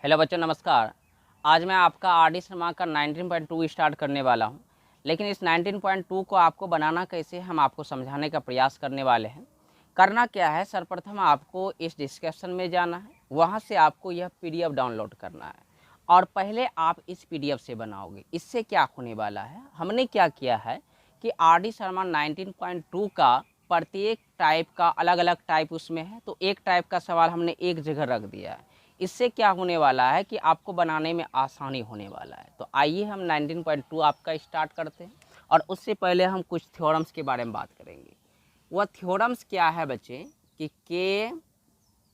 Hello बच्चों, नमस्कार। आज मैं आपका आर.डी. शर्मा का 19.2 स्टार्ट करने वाला हूं। लेकिन इस 19.2 को आपको बनाना कैसे, हम आपको समझाने का प्रयास करने वाले हैं। करना क्या है, सर्वप्रथम आपको इस डिस्क्रिप्शन में जाना है, वहां से आपको यह पीडीएफ डाउनलोड करना है और पहले आप इस पीडीएफ से बनाओगे। इससे क्या होने वाला है, हमने क्या किया है कि आर.डी. शर्मा 19.2 का प्रत्येक टाइप का अलग अलग टाइप उसमें है, तो एक टाइप का सवाल हमने एक जगह रख दिया है। इससे क्या होने वाला है कि आपको बनाने में आसानी होने वाला है। तो आइए हम 19.2 आपका स्टार्ट करते हैं और उससे पहले हम कुछ थ्योरम्स के बारे में बात करेंगे। वह थ्योरम्स क्या है बच्चे कि के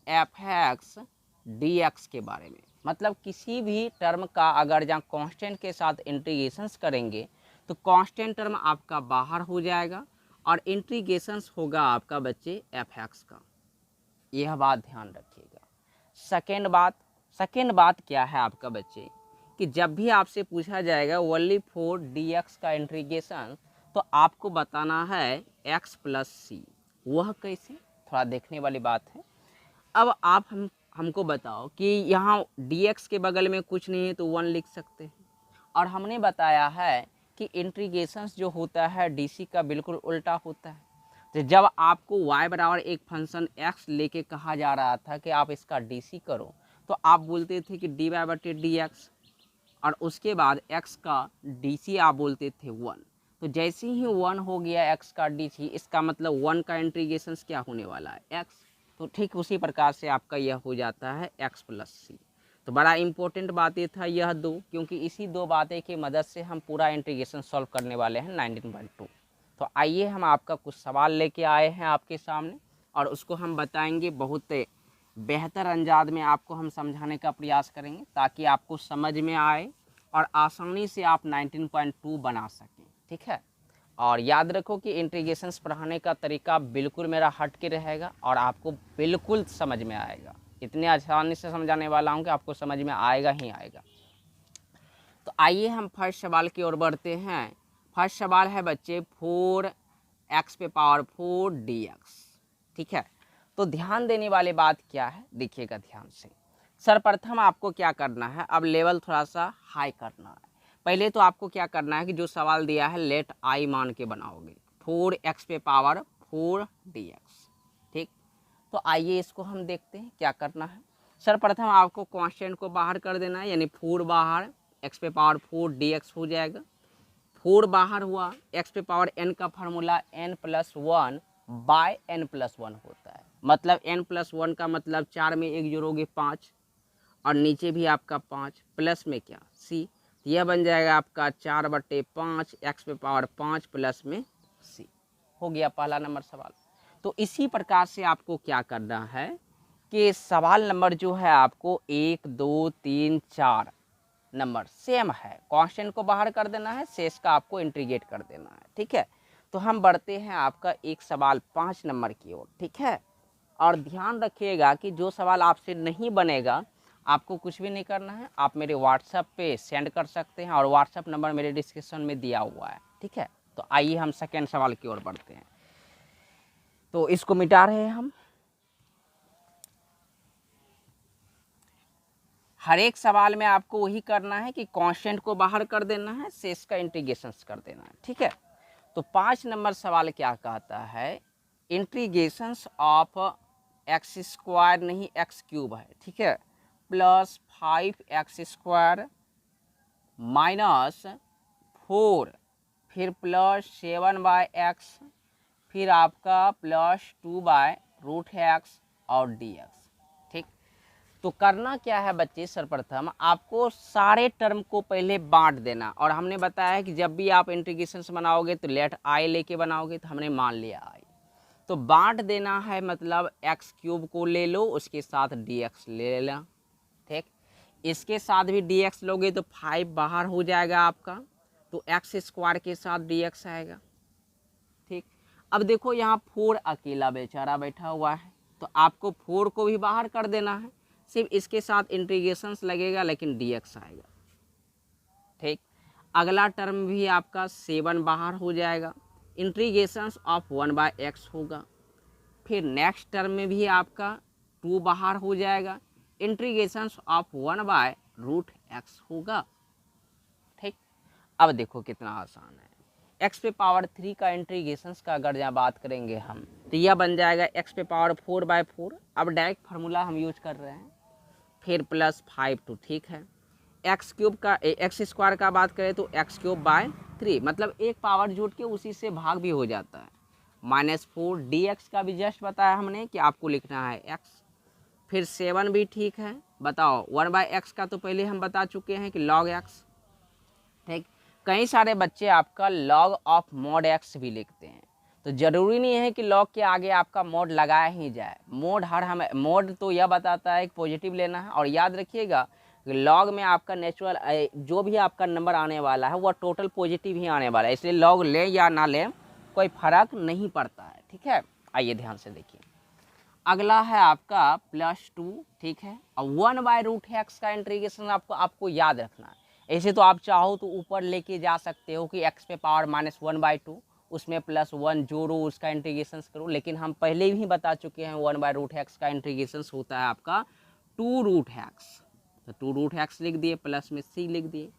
एफ एक्स डी एक्स के बारे में, मतलब किसी भी टर्म का अगर जहाँ कांस्टेंट के साथ इंटीग्रेशंस करेंगे तो कांस्टेंट टर्म आपका बाहर हो जाएगा और इंटीग्रेशंस होगा आपका बच्चे एफ एक्स का। यह बात ध्यान रखिएगा। सेकेंड बात क्या है आपका बच्चे कि जब भी आपसे पूछा जाएगा ओनली फॉर डी एक्स का इंटीग्रेशन, तो आपको बताना है एक्स प्लस सी। वह कैसे, थोड़ा देखने वाली बात है। अब आप हमको बताओ कि यहाँ डी एक्स के बगल में कुछ नहीं है तो 1 लिख सकते हैं। और हमने बताया है कि इंटीग्रेशंस जो होता है डीसी का बिल्कुल उल्टा होता है। तो जब आपको y बराबर एक फंक्शन x लेके कहा जा रहा था कि आप इसका डीसी करो, तो आप बोलते थे कि डी वाई बटे डी एक्स, और उसके बाद x का डीसी आप बोलते थे 1। तो जैसे ही 1 हो गया x का डीसी, इसका मतलब 1 का इंटीग्रेशन क्या होने वाला है, x। तो ठीक उसी प्रकार से आपका यह हो जाता है x प्लस सी। तो बड़ा इंपॉर्टेंट बात ये था यह दो, क्योंकि इसी दो बातें की मदद से हम पूरा इंटीग्रेशन सॉल्व करने वाले हैं 19.2। तो आइए हम आपका कुछ सवाल लेके आए हैं आपके सामने और उसको हम बताएंगे। बहुत बेहतर अंदाज में आपको हम समझाने का प्रयास करेंगे ताकि आपको समझ में आए और आसानी से आप 19.2 बना सकें, ठीक है। और याद रखो कि इंटीग्रेशंस पढ़ाने का तरीका बिल्कुल मेरा हट के रहेगा और आपको बिल्कुल समझ में आएगा। इतने आसानी से समझाने वाला हूँ कि आपको समझ में आएगा ही आएगा। तो आइए हम फर्स्ट सवाल की ओर बढ़ते हैं। फर्स्ट सवाल है बच्चे 4x⁴ dx, ठीक है। तो ध्यान देने वाली बात क्या है, देखिएगा ध्यान से। सर्वप्रथम आपको क्या करना है, अब लेवल थोड़ा सा हाई करना है। पहले तो आपको क्या करना है कि जो सवाल दिया है लेट आई मान के बनाओगे 4x⁴ dx, ठीक। तो आइए इसको हम देखते हैं क्या करना है। सर्वप्रथम आपको कांस्टेंट को बाहर कर देना है, यानी 4 बाहर, x⁴ dx हो जाएगा। 4 बाहर हुआ, x⁴n का फार्मूला n+1 बाय n+1 होता है। मतलब n+1 का मतलब 4 में 1 जोड़ोगे 5 और नीचे भी आपका 5 प्लस में क्या c, यह बन जाएगा आपका 4/5 x⁵ प्लस में c। हो गया पहला नंबर सवाल। तो इसी प्रकार से आपको क्या करना है कि सवाल नंबर जो है आपको 1 2 3 4 नंबर सेम है, कांस्टेंट को बाहर कर देना है, शेष का आपको इंटीग्रेट कर देना है, ठीक है। तो हम बढ़ते हैं आपका एक सवाल 5 नंबर की ओर, ठीक है। और ध्यान रखिएगा कि जो सवाल आपसे नहीं बनेगा आपको कुछ भी नहीं करना है, आप मेरे व्हाट्सएप पे सेंड कर सकते हैं और व्हाट्सएप नंबर मेरे डिस्क्रिप्शन में दिया हुआ है, ठीक है। तो आइए हम सेकेंड सवाल की ओर बढ़ते हैं। तो इसको मिटा रहे हैं हम। हर एक सवाल में आपको वही करना है कि कांस्टेंट को बाहर कर देना है, शेष का इंटीग्रेशन कर देना है, ठीक है। तो 5 नंबर सवाल क्या कहता है, इंटीग्रेशंस ऑफ x² नहीं x³ है, ठीक है, प्लस 5x² -4 फिर प्लस 7/x फिर आपका प्लस 2/√x और dx, ठीक। तो करना क्या है बच्चे, सर्वप्रथम आपको सारे टर्म को पहले बांट देना। और हमने बताया कि जब भी आप इंटीग्रेशन बनाओगे तो लेट आई लेके बनाओगे, तो हमने मान लिया आई। तो बांट देना है, मतलब x³ को ले लो, उसके साथ dx ले लेना, ठीक। इसके साथ भी dx लोगे तो 5 बाहर हो जाएगा आपका, तो x² के साथ dx आएगा, ठीक। अब देखो यहाँ 4 अकेला बेचारा बैठा हुआ है, तो आपको 4 को भी बाहर कर देना है, सिर्फ इसके साथ इंटीग्रेशंस लगेगा लेकिन dx आएगा, ठीक। अगला टर्म भी आपका 7 बाहर हो जाएगा, इंटीग्रेशंस ऑफ 1/x होगा। फिर नेक्स्ट टर्म में भी आपका 2 बाहर हो जाएगा, इंटीग्रेशन ऑफ 1/√x होगा। ठीक, अब देखो कितना आसान है। x पे पावर 3 का इंटीग्रेशन का अगर यहाँ बात करेंगे हम, तो यह बन जाएगा x पे पावर 4/4। अब डायरेक्ट फार्मूला हम यूज कर रहे हैं, फिर प्लस 5 ठीक है। एक्स क्यूब का एक्स स्क्वायर का बात करें तो x³/3, मतलब एक पावर जुट के उसी से भाग भी हो जाता है। -4 dx का भी जस्ट बताया हमने कि आपको लिखना है x। फिर 7 भी ठीक है। बताओ 1/x का तो पहले हम बता चुके हैं कि log x। ठीक, कई सारे बच्चे आपका log ऑफ mod x भी लिखते हैं, तो ज़रूरी नहीं है कि log के आगे आपका mod लगाया ही जाए। मोड तो यह बताता है कि पॉजिटिव लेना है। और याद रखिएगा लॉग में आपका नेचुरल जो भी आपका नंबर आने वाला है वह टोटल पॉजिटिव ही आने वाला है, इसलिए लॉग ले या ना ले कोई फर्क नहीं पड़ता है। ठीक है, आइए ध्यान से देखिए। अगला है आपका +2, ठीक है। और 1/√x का इंटीग्रेशन आपको याद रखना है। ऐसे तो आप चाहो तो ऊपर लेके जा सकते हो कि x पे पावर -1/2, उसमें +1 जोड़ो, उसका इंटीग्रेशन करो, लेकिन हम पहले ही बता चुके हैं 1/√x का इंटीग्रेशन होता है आपका 2√x। तो 2√x लिख दिए, प्लस में c लिख दिए।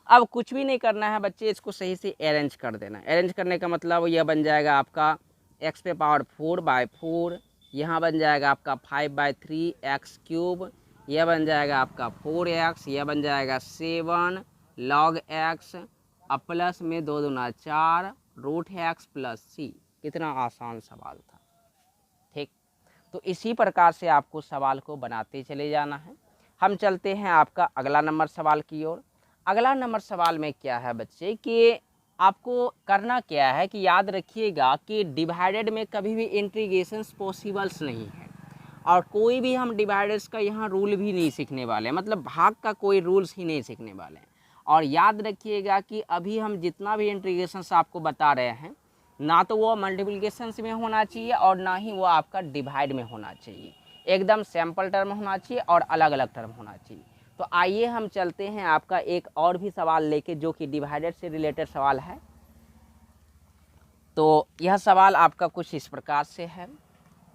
अब कुछ भी नहीं करना है बच्चे, इसको सही से अरेंज कर देना। अरेंज करने का मतलब यह बन जाएगा आपका x पे पावर 4/4, यहाँ बन जाएगा आपका 5/3 x³, यह बन जाएगा आपका 4x, यह बन जाएगा 7 log x, अब प्लस में 2 दूना 4 √x प्लस c। कितना आसान सवाल था। ठीक, तो इसी प्रकार से आपको सवाल को बनाते चले जाना है। हम चलते हैं आपका अगला नंबर सवाल की ओर। अगला नंबर सवाल में क्या है बच्चे कि आपको करना क्या है कि याद रखिएगा कि डिवाइडेड में कभी भी इंटीग्रेशंस पॉसिबल्स नहीं है, और कोई भी हम डिवाइडर्स का यहाँ रूल भी नहीं सीखने वाले हैं, मतलब भाग का कोई रूल्स ही नहीं सीखने वाले हैं। और याद रखिएगा कि अभी हम जितना भी इंटीग्रेशंस आपको बता रहे हैं, ना तो वो मल्टीप्लिकेशंस में होना चाहिए और ना ही वो आपका डिवाइड में होना चाहिए। एकदम सैम्पल टर्म होना चाहिए और अलग अलग टर्म होना चाहिए। तो आइए हम चलते हैं आपका एक और भी सवाल लेके, जो कि डिवाइडेड से रिलेटेड सवाल है। तो यह सवाल आपका कुछ इस प्रकार से है,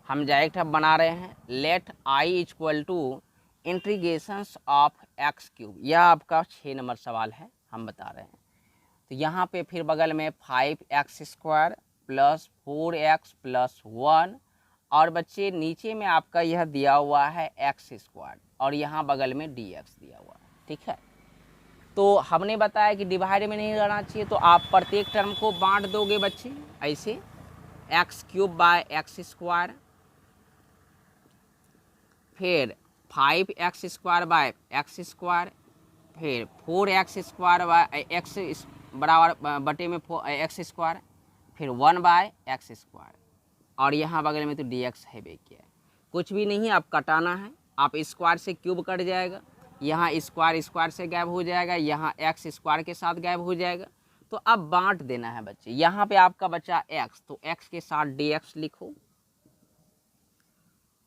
हम डायरेक्ट अब बना रहे हैं। Let i = integrations of x³। यह आपका 6 नंबर सवाल है, हम बता रहे हैं। तो यहाँ पे फिर बगल में 5x² + 4x + 1, और बच्चे नीचे में आपका यह दिया हुआ है x² और यहाँ बगल में dx दिया हुआ है। ठीक है, तो हमने बताया कि डिवाइड में नहीं रहना चाहिए, तो आप प्रत्येक टर्म को बांट दोगे बच्चे ऐसे, x³/x², फिर 5x² फिर 4x² बराबर बटे में x², फिर 1/x², और यहाँ बगल में तो dx है बे किया है। कुछ भी नहीं, आप कटाना है। आप स्क्वायर से क्यूब कट जाएगा, यहाँ स्क्वायर से गायब हो जाएगा, यहाँ x² के साथ गायब हो जाएगा। तो अब बांट देना है बच्चे। यहाँ पे आपका बचा x, तो x के साथ dx लिखो।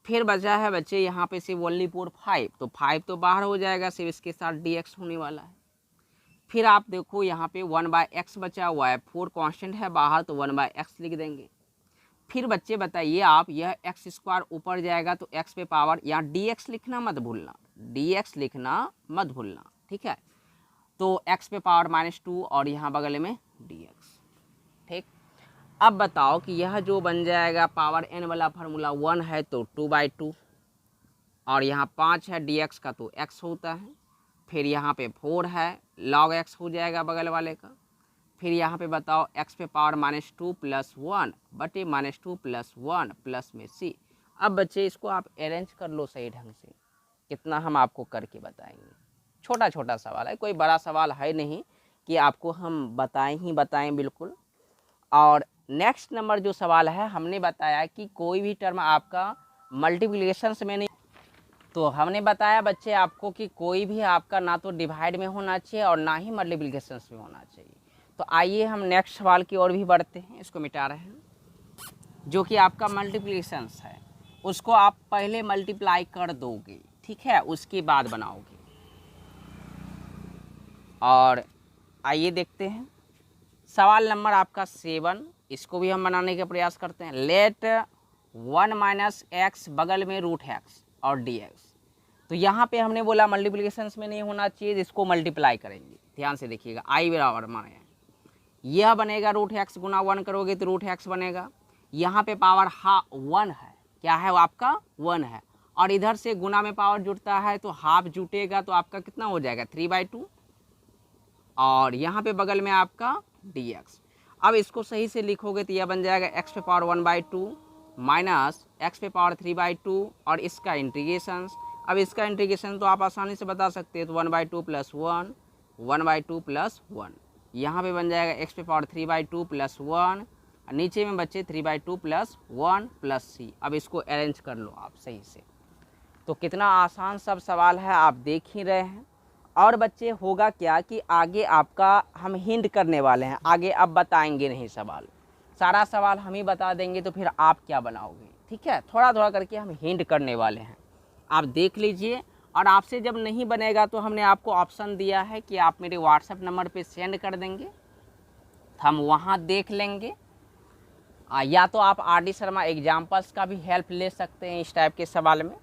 फिर बचा है बच्चे यहाँ पे सिर्फ ओनली 5, तो 5 तो बाहर हो जाएगा, सिर्फ इसके साथ dx होने वाला है। फिर आप देखो यहाँ पे 1/x बचा हुआ है, 4 कांस्टेंट है बाहर, तो 1/x लिख देंगे। फिर बच्चे बताइए आप, यह x² ऊपर जाएगा तो x पे पावर, यहाँ dx लिखना मत भूलना, dx लिखना मत भूलना। ठीक है, तो x पे पावर -2 और यहाँ बगल में dx। ठीक, अब बताओ कि यह जो बन जाएगा पावर n वाला फार्मूला 1 है तो 2/2, और यहाँ 5 है dx का तो x होता है। फिर यहाँ पे 4 है, log x हो जाएगा बगल वाले का। फिर यहाँ पे बताओ x पे पावर -2 + 1 बटे -2 + 1 प्लस में c। अब बच्चे इसको आप अरेंज कर लो सही ढंग से, कितना हम आपको करके बताएंगे। छोटा छोटा सवाल है, कोई बड़ा सवाल है नहीं कि आपको हम बताएं बिल्कुल। और नेक्स्ट नंबर जो सवाल है, हमने बताया कि कोई भी टर्म आपका मल्टीप्लिकेशंस में नहीं, तो हमने बताया बच्चे आपको कि कोई भी आपका ना तो डिवाइड में होना चाहिए और ना ही मल्टीप्लिकेशंस में होना चाहिए। तो आइए हम नेक्स्ट सवाल की ओर भी बढ़ते हैं। इसको मिटा रहे हैं, जो कि आपका मल्टीप्लिकेशंस है, उसको आप पहले मल्टीप्लाई कर दोगे, ठीक है, उसके बाद बनाओगे। और आइए देखते हैं सवाल नंबर आपका 7, इसको भी हम बनाने का प्रयास करते हैं। लेट 1 - x बगल में √x और dx। तो यहाँ पे हमने बोला मल्टीप्लिकेशंस में नहीं होना चाहिए, इसको मल्टीप्लाई करेंगे। ध्यान से देखिएगा, आई बराबर माने यह बनेगा रूट एक्स गुना 1 करोगे तो रूट एक्स बनेगा। यहाँ पे पावर 1 है, क्या है वो आपका 1 है, और इधर से गुना में पावर जुड़ता है तो हाफ जुटेगा, तो आपका कितना हो जाएगा 3/2, और यहाँ पे बगल में आपका dx। अब इसको सही से लिखोगे तो यह बन जाएगा x पे पावर 1/2 माइनस x पे पावर 3/2 और इसका इंटीग्रेशन। अब इसका इंटीग्रेशन तो आप आसानी से बता सकते हैं, तो 1/2 + 1 1/2 + 1, यहाँ पे बन जाएगा x पे पावर 3/2 + 1, नीचे में बच्चे 3/2 + 1 + c। अब इसको अरेंज कर लो आप सही से। तो कितना आसान सब सवाल है, आप देख ही रहे हैं। और बच्चे होगा क्या कि आगे आपका हम हिंट करने वाले हैं, आगे अब बताएंगे नहीं सवाल, सारा सवाल हम ही बता देंगे, तो फिर आप क्या बनाओगे, ठीक है। थोड़ा थोड़ा करके हम हिंट करने वाले हैं, आप देख लीजिए। और आपसे जब नहीं बनेगा तो हमने आपको ऑप्शन दिया है कि आप मेरे व्हाट्सएप नंबर पे सेंड कर देंगे, हम वहाँ देख लेंगे। या तो आप RD शर्मा एग्जाम्पल्स का भी हेल्प ले सकते हैं इस टाइप के सवाल में।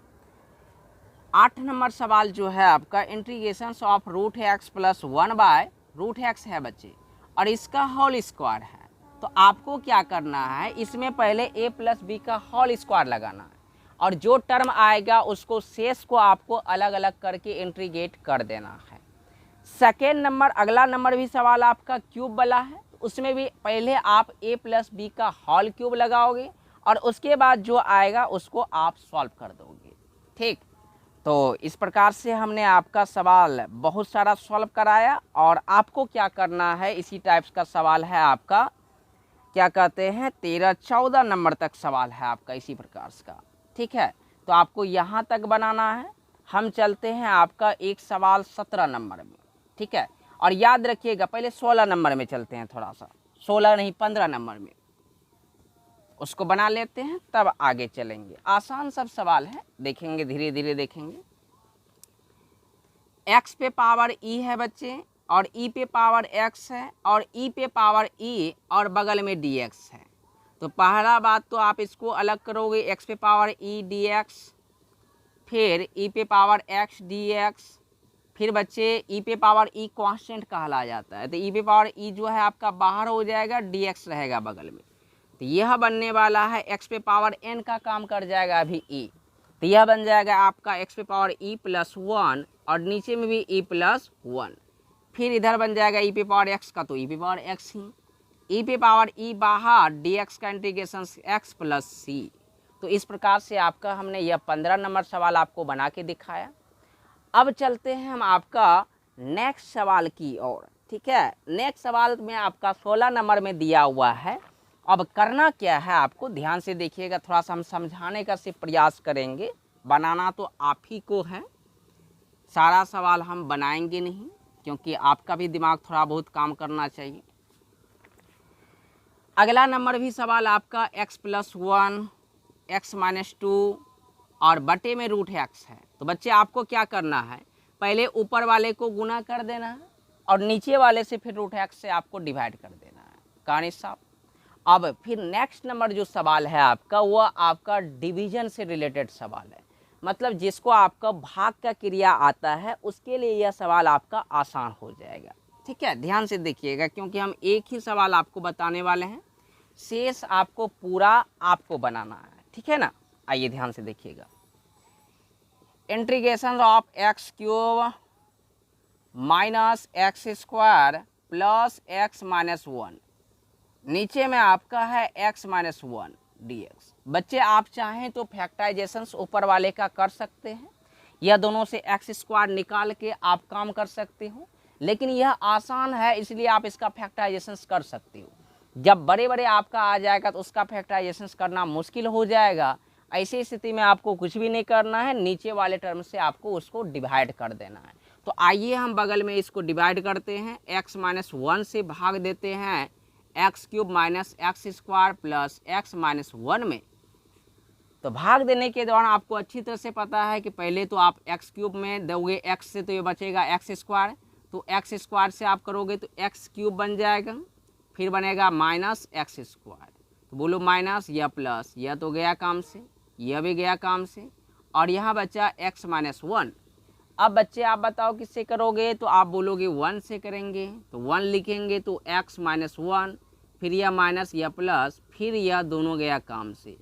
8 नंबर सवाल जो है आपका integration of root x plus 1/√x है बच्चे, और इसका होल स्क्वायर है। तो आपको क्या करना है, इसमें पहले a + b का होल स्क्वायर लगाना है, और जो टर्म आएगा उसको शेष को आपको अलग अलग करके इंटीग्रेट कर देना है। सेकेंड नंबर, अगला नंबर भी सवाल आपका क्यूब वाला है, उसमें भी पहले आप a + b का होल क्यूब लगाओगे, और उसके बाद जो आएगा उसको आप सॉल्व कर दोगे, ठीक। तो इस प्रकार से हमने आपका सवाल बहुत सारा सॉल्व कराया, और आपको क्या करना है, इसी टाइप्स का सवाल है आपका, क्या कहते हैं 13-14 नंबर तक सवाल है आपका इसी प्रकार का, ठीक है। तो आपको यहाँ तक बनाना है। हम चलते हैं आपका एक सवाल 17 नंबर में, ठीक है। और याद रखिएगा पहले 16 नंबर में चलते हैं, थोड़ा सा 16 नहीं 15 नंबर में उसको बना लेते हैं, तब आगे चलेंगे। आसान सब सवाल है, देखेंगे धीरे धीरे देखेंगे। x पे पावर e है बच्चे, और e पे पावर x है, और e पे पावर e और बगल में dx है। तो पहला बात तो आप इसको अलग करोगे, x पे पावर e dx, फिर e पे पावर x dx, फिर बच्चे e पे पावर e कांस्टेंट कहला जाता है, तो e पे पावर e जो है आपका बाहर हो जाएगा, dx रहेगा बगल में। तो यह बनने वाला है x पे पावर n का काम कर जाएगा अभी e, तो यह बन जाएगा आपका x पे पावर e + 1, और नीचे में भी e + 1। फिर इधर बन जाएगा e पे पावर x का, तो e पे पावर x ही, e पे पावर e बाहर, dx का इंटीग्रेशन x + c। तो इस प्रकार से आपका हमने यह 15 नंबर सवाल आपको बना के दिखाया। अब चलते हैं हम आपका नेक्स्ट सवाल की ओर, ठीक है। नेक्स्ट सवाल में आपका 16 नंबर में दिया हुआ है। अब करना क्या है, आपको ध्यान से देखिएगा, थोड़ा सा हम समझाने का से प्रयास करेंगे, बनाना तो आप ही को है, सारा सवाल हम बनाएंगे नहीं, क्योंकि आपका भी दिमाग थोड़ा बहुत काम करना चाहिए। अगला नंबर भी सवाल आपका x + 1 x - 2 और बटे में √x है। तो बच्चे आपको क्या करना है, पहले ऊपर वाले को गुना कर देना है, और नीचे वाले से फिर √x से आपको डिवाइड कर देना है, कहानी साहब। अब फिर नेक्स्ट नंबर जो सवाल है आपका, वह आपका डिवीजन से रिलेटेड सवाल है, मतलब जिसको आपका भाग का क्रिया आता है उसके लिए यह सवाल आपका आसान हो जाएगा, ठीक है। ध्यान से देखिएगा, क्योंकि हम एक ही सवाल आपको बताने वाले हैं, शेष आपको पूरा आपको बनाना है, ठीक है ना। आइए ध्यान से देखिएगा, integration of x³ - x² + x - 1, नीचे में आपका है x - 1 dx। बच्चे आप चाहें तो फैक्टराइजेशन ऊपर वाले का कर सकते हैं, यह दोनों से x² निकाल के आप काम कर सकते हो, लेकिन यह आसान है इसलिए आप इसका फैक्टराइजेशन कर सकते हो। जब बड़े बड़े आपका आ जाएगा तो उसका फैक्टराइजेशन करना मुश्किल हो जाएगा, ऐसी स्थिति में आपको कुछ भी नहीं करना है, नीचे वाले टर्म से आपको उसको डिवाइड कर देना है। तो आइए हम बगल में इसको डिवाइड करते हैं, x - 1 से भाग देते हैं x³ - x² + x - 1 में। तो भाग देने के दौरान आपको अच्छी तरह से पता है कि पहले तो आप x³ में दोगे x से, तो ये बचेगा x², तो x² से आप करोगे तो x³ बन जाएगा, फिर बनेगा -x²। तो बोलो माइनस या प्लस, यह तो गया काम से, यह भी गया काम से, और यहाँ बचा x माइनस 1। अब बच्चे आप बताओ किससे करोगे, तो आप बोलोगे 1 से करेंगे, तो 1 लिखेंगे तो x माइनस 1, फिर यह माइनस या प्लस, फिर यह दोनों गया काम से,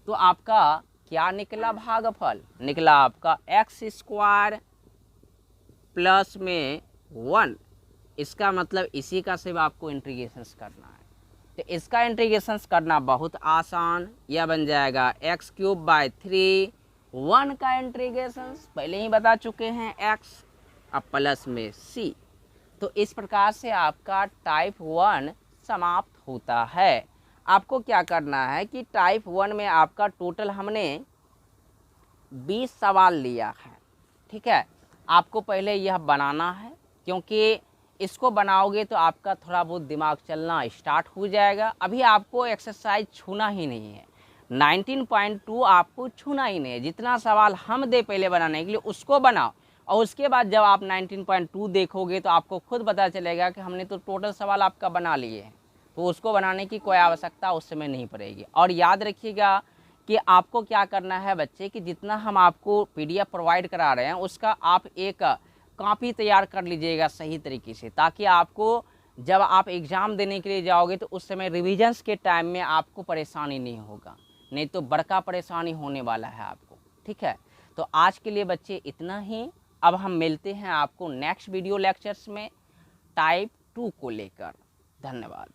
तो आपका क्या निकला भागफल, निकला आपका x स्क्वायर प्लस में 1। इसका मतलब इसी का सिर्फ आपको इंटीग्रेशन करना है, तो इसका इंटीग्रेशन करना बहुत आसान, यह बन जाएगा एक्स क्यूब बाय 3, 1 का इंटीग्रेशन पहले ही बता चुके हैं x, अब प्लस में c। तो इस प्रकार से आपका टाइप 1 समाप्त होता है। आपको क्या करना है कि टाइप 1 में आपका टोटल हमने 20 सवाल लिया है, ठीक है। आपको पहले यह बनाना है, क्योंकि इसको बनाओगे तो आपका थोड़ा बहुत दिमाग चलना स्टार्ट हो जाएगा। अभी आपको एक्सरसाइज छूना ही नहीं है, 19.2 आपको छूना ही नहीं है। जितना सवाल हम दे पहले बनाने के लिए उसको बनाओ, और उसके बाद जब आप 19.2 देखोगे तो आपको खुद पता चलेगा कि हमने तो टोटल सवाल आपका बना लिए हैं, तो उसको बनाने की कोई आवश्यकता उस समय नहीं पड़ेगी। और याद रखिएगा कि आपको क्या करना है बच्चे, कि जितना हम आपको PDF प्रोवाइड करा रहे हैं उसका आप एक कॉपी तैयार कर लीजिएगा सही तरीके से, ताकि आपको जब आप एग्ज़ाम देने के लिए जाओगे तो उस समय रिविजन्स के टाइम में आपको परेशानी नहीं होगा, नहीं तो बड़का परेशानी होने वाला है आपको, ठीक है। तो आज के लिए बच्चे इतना ही। अब हम मिलते हैं आपको नेक्स्ट वीडियो लेक्चर्स में टाइप 2 को लेकर। धन्यवाद।